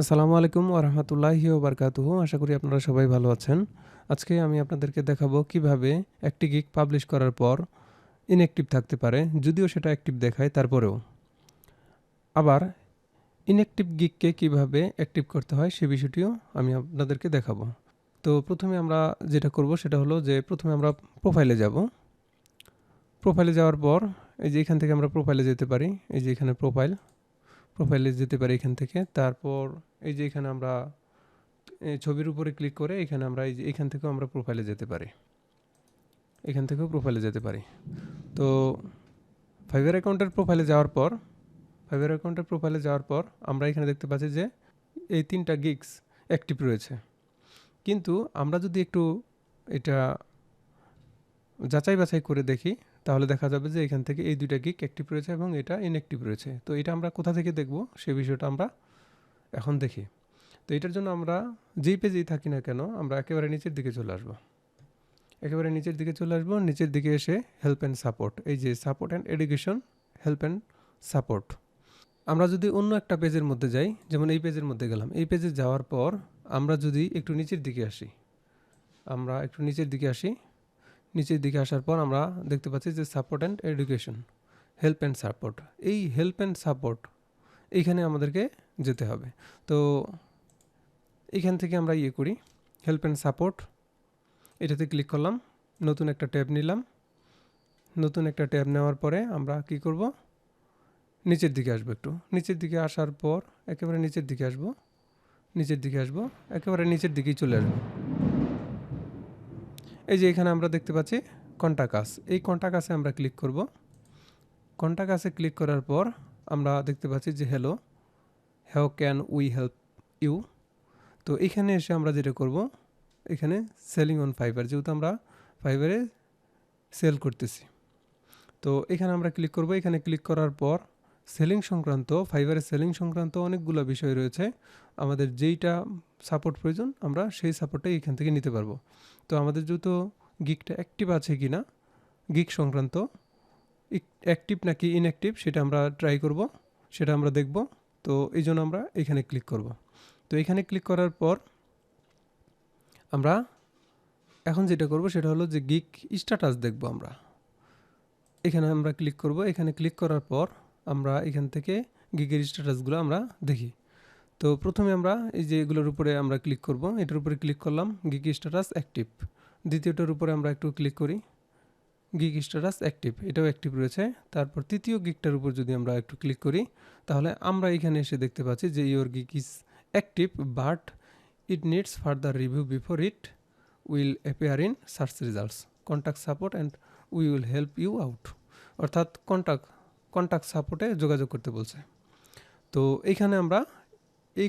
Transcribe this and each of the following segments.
আসসালামু আলাইকুম ওয়া রাহমাতুল্লাহি ওয়া বারাকাতুহু। আশা করি আপনারা সবাই ভালো আছেন। আজকে আমি আপনাদেরকে দেখাবো কিভাবে একটি গিগ পাবলিশ করার পর ইনঅ্যাক্টিভ থাকতে পারে, যদিও সেটা অ্যাক্টিভ দেখায় তারপরেও। আবার ইনঅ্যাক্টিভ গিগকে কিভাবে অ্যাক্টিভ করতে হয় সে বিষয়টিও আমি আপনাদেরকে দেখাবো। তো প্রথমে আমরা যেটা করব সেটা হলো যে প্রথমে আমরা প্রোফাইলে যাব। প্রোফাইলে যাওয়ার পর এই যে এখান থেকে আমরা প্রোফাইলে যেতে পারি। এই যে এখানে প্রোফাইলে যেতে পারি এখান থেকে। তারপর এই যে এখানে আমরা এই ছবির উপরে ক্লিক করে এখানে আমরা এই যে এখান থেকেও আমরা প্রোফাইলে যেতে পারি। এখান থেকেও প্রোফাইলে যেতে পারি। তো ফাইবার অ্যাকাউন্টের প্রোফাইলে যাওয়ার পর আমরা এখানে দেখতে পাচ্ছি যে এই ৩টা গিগস অ্যাক্টিভ রয়েছে। কিন্তু আমরা যদি একটু এটা যাচাই বাছাই করে দেখি তাহলে দেখা যাবে যে এখান থেকে এই ২টা গিগ অ্যাক্টিভ রয়েছে এবং এটা ইনঅ্যাক্টিভ রয়েছে। তো এটা আমরা কোথা থেকে দেখব সে বিষয়টা আমরা এখন দেখি। তো এটার জন্য আমরা যেই পেজেই থাকি না কেন আমরা একেবারে নিচের দিকে চলে আসবো। নিচের দিকে এসে হেল্প অ্যান্ড সাপোর্ট, এই যে support and education, help and support. আমরা যদি অন্য একটা পেজের মধ্যে যাই, যেমন এই পেজের মধ্যে গেলাম, এই পেজে যাওয়ার পর আমরা যদি একটু নিচের দিকে আসি, নিচের দিকে আসার পর আমরা দেখতে পাচ্ছি যে support and education, help and support. এই হেল্প অ্যান্ড সাপোর্ট এইখানে আমাদেরকে যেতে হবে। তো এইখান থেকে আমরা করি হেল্প অ্যান্ড সাপোর্ট, এটাতে ক্লিক করলাম, নতুন একটা ট্যাব নিলাম। নতুন একটা ট্যাব নেওয়ার পরে আমরা কি করব, নিচের দিকে আসবো, একটু নিচের দিকে আসার পর একেবারে নিচের দিকে আসবো, একেবারে নিচের দিকেই চলে আসবো। এই যে এখানে আমরা দেখতে পাচ্ছি কন্টাক্ট আস, এই কন্টাক্ট আসে আমরা ক্লিক করব। কন্টাক্ট আসে ক্লিক করার পর আমরা দেখতে পাচ্ছি যে hello, how can we help you. তো এখানে এসে আমরা যেটা করব, এখানে সেলিং অন ফাইবার, যেহেতু আমরা ফাইবারে সেল করতেছি, তো এখানে আমরা ক্লিক করব। এখানে ক্লিক করার পর ফাইবারের সেলিং সংক্রান্ত অনেকগুলো বিষয় রয়েছে। আমাদের যেইটা সাপোর্ট প্রয়োজন আমরা সেই সাপোর্টটাই এখান থেকে নিতে পারবো। তো আমাদের যেহেতু গিগটা অ্যাক্টিভ আছে কি না, গিগ সংক্রান্ত অ্যাক্টিভ নাকি ইনঅ্যাক্টিভ সেটা আমরা ট্রাই করব, সেটা আমরা দেখব। তো এই জন্য আমরা এখানে ক্লিক করব। তো এখানে ক্লিক করার পর আমরা এখন যেটা করব সেটা হলো যে গিগ স্ট্যাটাস দেখব আমরা। এখানে আমরা ক্লিক করব। এখানে ক্লিক করার পর আমরা এখান থেকে গিগের স্ট্যাটাসগুলো আমরা দেখি। তো প্রথমে আমরা এই যে এগুলোর উপরে আমরা ক্লিক করব, এটার উপরে ক্লিক করলাম, গিগ স্ট্যাটাস অ্যাক্টিভ। দ্বিতীয়টার উপরে আমরা একটু ক্লিক করি, গিগ স্ট্যাটাস অ্যাক্টিভ, এটাও অ্যাক্টিভ রয়েছে। তারপর তৃতীয় গিগটার উপর যদি আমরা একটু ক্লিক করি তাহলে আমরা এখানে এসে দেখতে পাচ্ছি যে your gig is active but it needs further review before it will appear in search results, contact support and we will help you out. অর্থাৎ কন্ট্যাক্ট সাপোর্টে যোগাযোগ করতে বলছে। তো এইখানে আমরা এই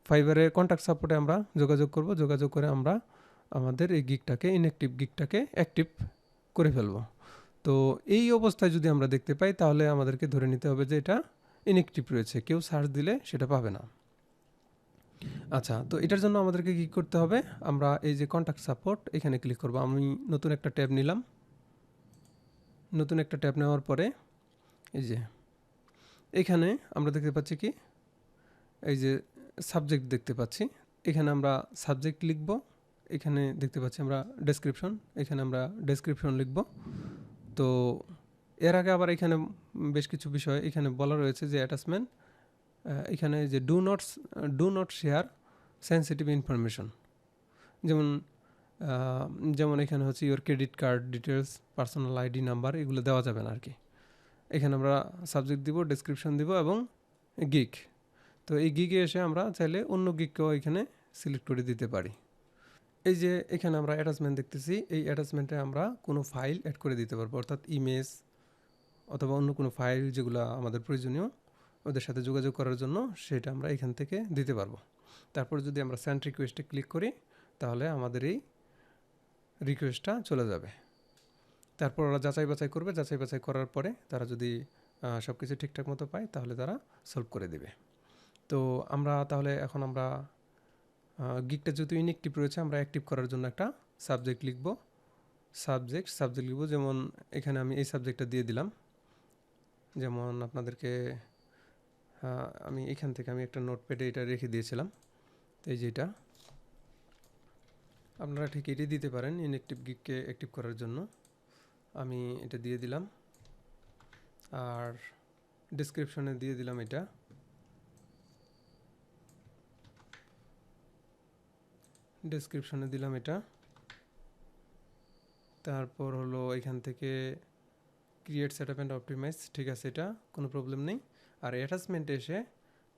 ফাইবারের কন্ট্যাক্ট সাপোর্টে আমরা যোগাযোগ করব। যোগাযোগ করে আমরা আমাদের এই ইনঅ্যাক্টিভ গিগটাকে অ্যাক্টিভ করে ফেলব। তো এই অবস্থায় যদি আমরা দেখতে পাই তাহলে আমাদেরকে ধরে নিতে হবে যে এটা ইনঅ্যাক্টিভ রয়েছে, কেউ সার্চ দিলে সেটা পাবে না। আচ্ছা, তো এটার জন্য আমাদেরকে কি করতে হবে, আমরা এই যে কন্ট্যাক্ট সাপোর্ট এখানে ক্লিক করব। আমি নতুন একটা ট্যাব নিলাম। নতুন একটা ট্যাব নেওয়ার পরে এই যে এখানে আমরা দেখতে পাচ্ছি কি, এই যে সাবজেক্ট দেখতে পাচ্ছি, এখানে আমরা সাবজেক্ট লিখব। এখানে দেখতে পাচ্ছি আমরা ডেসক্রিপশন, এখানে আমরা ডেসক্রিপশন লিখব। তো এর আগে আবার এখানে বেশ কিছু বিষয় এখানে বলা রয়েছে যে অ্যাটাচমেন্ট, এখানে যে do not share sensitive information, যেমন যেমন এখানে হচ্ছে your credit card details, personal ID number, এগুলো দেওয়া যাবে না আর কি। এখানে আমরা সাবজেক্ট দিব, ডেসক্রিপশন দিব এবং গিগ। তো এই গিগে এসে আমরা চাইলে অন্য গিগকেও এখানে সিলেক্ট করে দিতে পারি। এই যে এখানে আমরা অ্যাটাচমেন্ট দেখতেছি, এই অ্যাটাচমেন্টে আমরা কোনো ফাইল অ্যাড করে দিতে পারবো, অর্থাৎ ইমেজ অথবা অন্য কোনো ফাইল যেগুলো আমাদের প্রয়োজনীয় ওদের সাথে যোগাযোগ করার জন্য সেটা আমরা এখান থেকে দিতে পারবো। তারপর যদি আমরা সেন্ড রিকোয়েস্টে ক্লিক করি তাহলে আমাদের এই রিকোয়েস্টটা চলে যাবে। তারপর ওরা যাচাই বাছাই করবে, যাচাই বাছাই করার পরে তারা যদি সব কিছু ঠিকঠাক মতো পায় তাহলে তারা সলভ করে দেবে। তো তাহলে এখন আমরা গিগটা যেহেতু ইনঅ্যাক্টিভ রয়েছে আমরা অ্যাক্টিভ করার জন্য একটা সাবজেক্ট লিখব। যেমন এখানে আমি এই সাবজেক্টটা দিয়ে দিলাম, যেমন আপনাদেরকে আমি এখান থেকে আমি একটা নোটপ্যাডে এটা রেখে দিয়েছিলাম, এই যেটা আপনারা ঠিক এটি দিতে পারেন ইনঅ্যাক্টিভ গিগকে অ্যাক্টিভ করার জন্য। আমি এটা দিয়ে দিলাম, আর ডেসক্রিপশনে দিয়ে দিলাম এটা। ডেসক্রিপশনে দিলাম এটা। তারপর হলো এখান থেকে ক্রিয়েট সেটআপ অ্যান্ড অপটিমাইজ, ঠিক আছে, এটা কোনো প্রবলেম নেই। আর অ্যাটাচমেন্টে এসে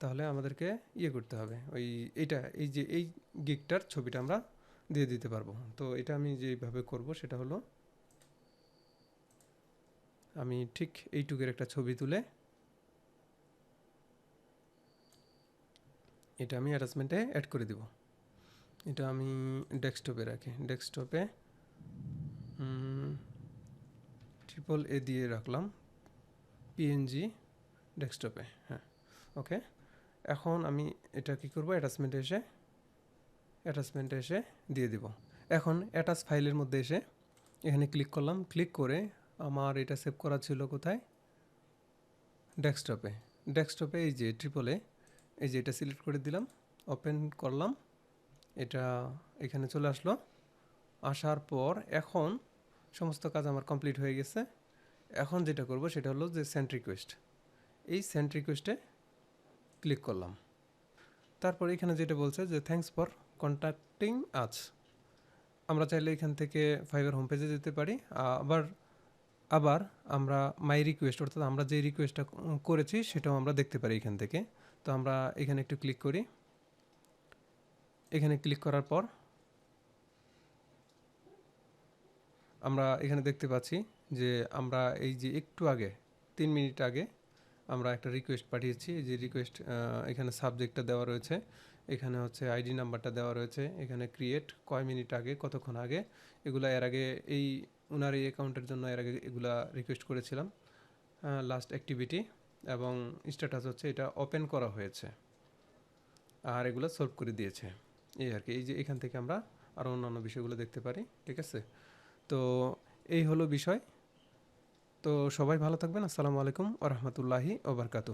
তাহলে আমাদেরকে করতে হবে, এইটা এই যে এই গিগটার ছবিটা আমরা দিয়ে দিতে পারবো। তো এটা আমি যেভাবে করব সেটা হলো আমি ঠিক এইটুকের একটা ছবি তুলে এটা আমি অ্যাটাচমেন্টে অ্যাড করে দিব। এটা আমি ডেস্কটপে রাখি, ডেস্কটপে AAA দিয়ে রাখলাম, পিএনজি ডেস্কটপে। হ্যাঁ, ওকে। এখন আমি এটা কি করব, অ্যাটাচমেন্টে এসে দিয়ে দিব। এখন অ্যাটাচ ফাইলের মধ্যে এসে এখানে ক্লিক করলাম, ক্লিক করে আমার এটা সেভ করা ছিল কোথায়, ডেস্কটপে। ডেস্কটপে এই যে AAA, এই যে এটা সিলেক্ট করে দিলাম, ওপেন করলাম, এটা এখানে চলে আসলো। আসার পর এখন সমস্ত কাজ আমার কমপ্লিট হয়ে গেছে। এখন যেটা করব সেটা হলো যে সেন্ড রিকোয়েস্ট, এই সেন্ড রিকোয়েস্টে ক্লিক করলাম। তারপর এখানে যেটা বলছে যে থ্যাঙ্কস ফর কন্ট্যাক্টিং আজ, আমরা চাইলে এখান থেকে ফাইবার হোম পেজে যেতে পারি। আবার আমরা মাই রিকোয়েস্ট, অর্থাৎ আমরা যে রিকোয়েস্টটা করেছি সেটাও আমরা দেখতে পারি এখান থেকে। তো আমরা এখানে একটু ক্লিক করি। এখানে ক্লিক করার পর আমরা এখানে দেখতে পাচ্ছি যে আমরা এই যে একটু আগে 3 মিনিট আগে আমরা একটা রিকোয়েস্ট পাঠিয়েছি। যে রিকোয়েস্ট এখানে সাবজেক্টটা দেওয়া রয়েছে, এখানে হচ্ছে আইডি নাম্বারটা দেওয়া রয়েছে, এখানে ক্রিয়েট কয় মিনিট আগে, কতক্ষণ আগে, এগুলা এর আগে এই ওনার এই অ্যাকাউন্টের জন্য এর আগে এগুলা রিকোয়েস্ট করেছিলাম। লাস্ট অ্যাক্টিভিটি এবং স্ট্যাটাস হচ্ছে এটা ওপেন করা হয়েছে, আর এগুলো সলভ করে দিয়েছে, এই আর কি। এই যে এখান থেকে আমরা আরও অন্যান্য বিষয়গুলো দেখতে পারি, ঠিক আছে। তো এই হলো বিষয়। তো সবাই ভালো থাকবেন। আসসালামু আলাইকুম ওয়া রাহমাতুল্লাহি ওয়া বারাকাতুহু।